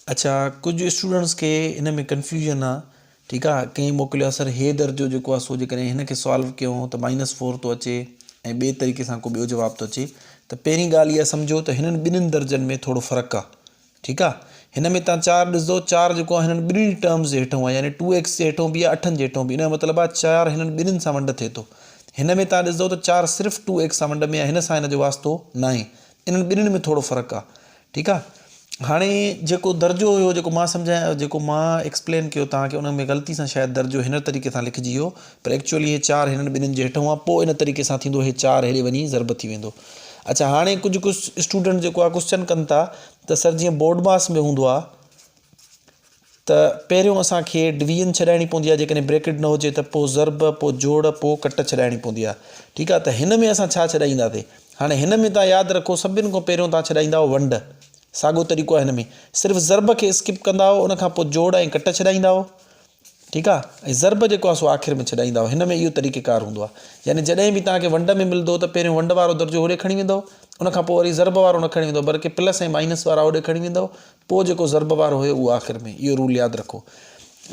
अच्छा, कुछ स्टूडेंट्स के इन में कन्फ्यूजन आहे, ठीकु आहे। कंहिं मोकिलियो आहे सर हे दर्जो जेको आहे सो जेकॾहिं हिन खे सॉल्व कयूं त -4 थो अचे ऐं ॿिए तरीक़े सां को ॿियो जवाबु थो अचे। त पहिरीं ॻाल्हि इहा सम्झो त हिननि ॿिन्हिनि दर्जनि में थोरो फ़र्क़ु आहे, ठीकु आहे। हिन में तव्हां 4 ॾिसंदो, 4 जेको आहे हिननि ॿिन्हिनि टर्म्स जे हेठों आहे, यानी 2x जे हेठों बि आहे, 8 जे हेठों बि। इन जो मतिलबु आहे 4 हिननि ॿिन्हिनि सां वंड थिए थो। हिन में तव्हां ॾिसंदो त 4 सिर्फ़ु 2x सां वंड में आहे, हिन सां हिन जो वास्तो न आहे। इन्हनि ॿिन्हिनि में थोरो फ़र्क़ु आहे, ठीकु आहे। हाणे जेको दर्जो हुयो, जेको मां सम्झाया, जेको मां एक्सप्लेन कयो तव्हांखे, उन में ग़लती सां शायदि दर्जो हिन तरीक़े सां लिखिजी वियो, पर एक्चुअली हे 4 हिननि ॿिन्हिनि जे हेठों आहे। पोइ इन तरीक़े सां थींदो, हे 4 हेॾे वञी ज़रब थी वेंदो। अच्छा, हाणे कुझु स्टूडेंट जेको आहे क्वेश्चन कनि था त सर जीअं बोर्ड मास में हूंदो आहे त पहिरियों असांखे डिवीजन छॾाइणी पवंदी आहे, जेकॾहिं ब्रैकेट न हुजे त पोइ ज़रब, पोइ जोड़, पोइ कट छॾाइणी पवंदी आहे, ठीकु आहे। त हिन में असां छा छॾाईंदासीं? हाणे हिन में तव्हां यादि रखो, सभिनि खां पहिरियों तव्हां छॾाईंदा वंड, साॻियो तरीक़ो आहे हिन में। सिर्फ़ु ज़रब खे स्किप कंदा उन खां पोइ जोड़ ऐं कट छॾाईंदा, ठीकु आहे। ऐं ज़रब जेको आहे सो आख़िर में छॾाईंदा। हिन में इहो तरीक़ेकार हूंदो आहे, यानी जॾहिं बि तव्हांखे वंड में मिलंदो त पहिरियों वंड वारो दर्जो होॾे खणी वेंदो, उन खां पोइ वरी ज़रब वारो न खणी वेंदो, बल्कि प्लस ऐं माइनस वारा होॾे खणी वेंदो, पोइ जेको ज़रब वारो हुयो उहो आख़िर में। इहो रूल यादि रखो।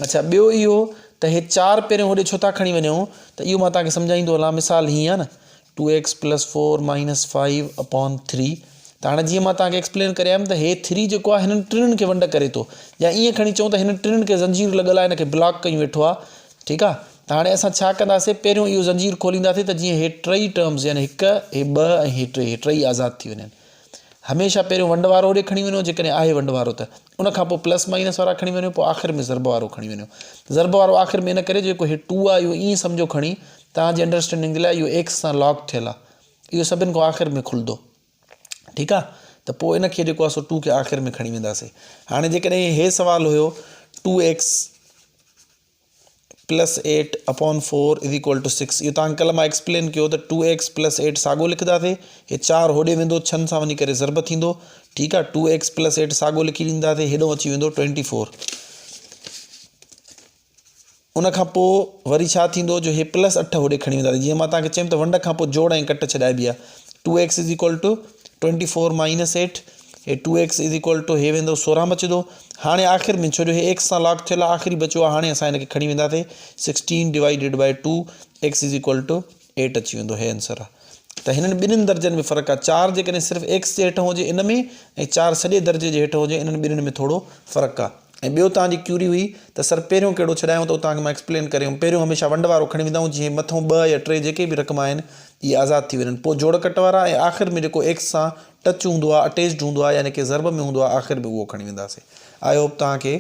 अच्छा, ॿियो इहो त हे 4 पहिरियों होॾे छो था खणी वञूं, त इहो मां तव्हांखे सम्झाईंदो हलां। मिसाल हीअं आहे न, 2x + 4 - 5/3। त हाणे जीअं मां तव्हांखे एक्सप्लेन करियमि त हे 3 जेको आहे हिननि टिनिनि खे वंड करे थो, या ईअं खणी चऊं त हिननि टिनिनि खे ज़ंजीर लॻल आहे, हिनखे ब्लॉक कयूं वेठो आहे, ठीकु आहे। त हाणे असां छा कंदासीं, पहिरियों इहो ज़ंजीर खोलींदासीं त जीअं हे 3 टर्म्स, यानी 1, हे 2 ऐं हे 3, हे 3 आज़ादु थी वञनि। हमेशह पहिरियों वंड वारो होॾे खणी वञो, जेकॾहिं आहे वंड वारो त। उन खां पोइ प्लस माइनस वारा खणी वञो, पोइ आख़िर में ज़रब वारो खणी वञो। ज़रब वारो आख़िर में इन करे जेको हे 2 आहे, इहो ईअं सम्झो खणी, तव्हांजी अंडरस्टैंडिंग जे लाइ, इहो x सां लॉक थियल आहे, इहो सभिनि खां आख़िर में खुलंदो, ठीकु आहे। त पोइ इनखे जेको आहे सो 2 खे आख़िर में खणी वेंदासीं। हाणे जेकॾहिं हे सुवालु हुयो 2x + 8/4 = 6, इहो तव्हांखे कल्ह मां एक्सप्लेन कयो त 2x + 8 साॻियो लिखंदासीं, हे 4 होॾे वेंदो, 6 सां वञी करे ज़रब थींदो, ठीकु आहे। 2x + 8 साॻियो लिखी ॾींदासीं, हेॾो अची वेंदो 24। उन खां पोइ वरी छा थींदो, जो हे +8 होॾे खणी वेंदासीं। जीअं मां तव्हांखे चयुमि त वंड खां पोइ जोड़ ऐं कट छॾाइबी आहे। 2x = 24 - 8, हे 2x = हे वेंदो 16 बचंदो। हाणे आख़िर में, छो जो हे x सां लॉक थियल आहे, आख़िरी बचियो आहे, हाणे असां हिनखे खणी वेंदासीं 16/2, x = 8 अची वेंदो, हे आंसर आहे। त हिननि ॿिन्हिनि दर्जनि में फ़र्क़ु आहे। 4 जेकॾहिं सिर्फ़ु x जे हेठों हुजे इन में, ऐं 4 सॼे दर्जे जे हेठों हुजे, इन्हनि ॿिन्हिनि में थोरो फ़र्क़ु आहे। ऐं ॿियो तव्हांजी क्यूरी हुई त सर पहिरियों कहिड़ो छॾायूं, त तव्हांखे मां एक्सप्लेन करियो, पहिरियों हमेशह वंड वारो खणी वेंदा आहियूं, जीअं मथां 2 या 3 जेके बि रक़म आहिनि इहे आज़ादु थी वञनि, पोइ जोड़ कट वारा, ऐं आख़िर में जेको x सां टच हूंदो आहे, अटैच्ड हूंदो आहे, यानी कि ज़रब में हूंदो आहे, आख़िर में उहो खणी वेंदासीं। आई होप तव्हांखे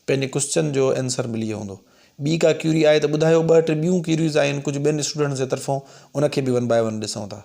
पंहिंजे क्वेश्चन जो आंसर मिली वियो हूंदो। ॿी का क्यूरी आहे त ॿुधायो, 2-3 ॿियूं क्यूरीज़ आहिनि कुझु ॿियनि स्टूडेंट्स जे तरफ़ां, उनखे बि 1 बाय 1 ॾिसूं था।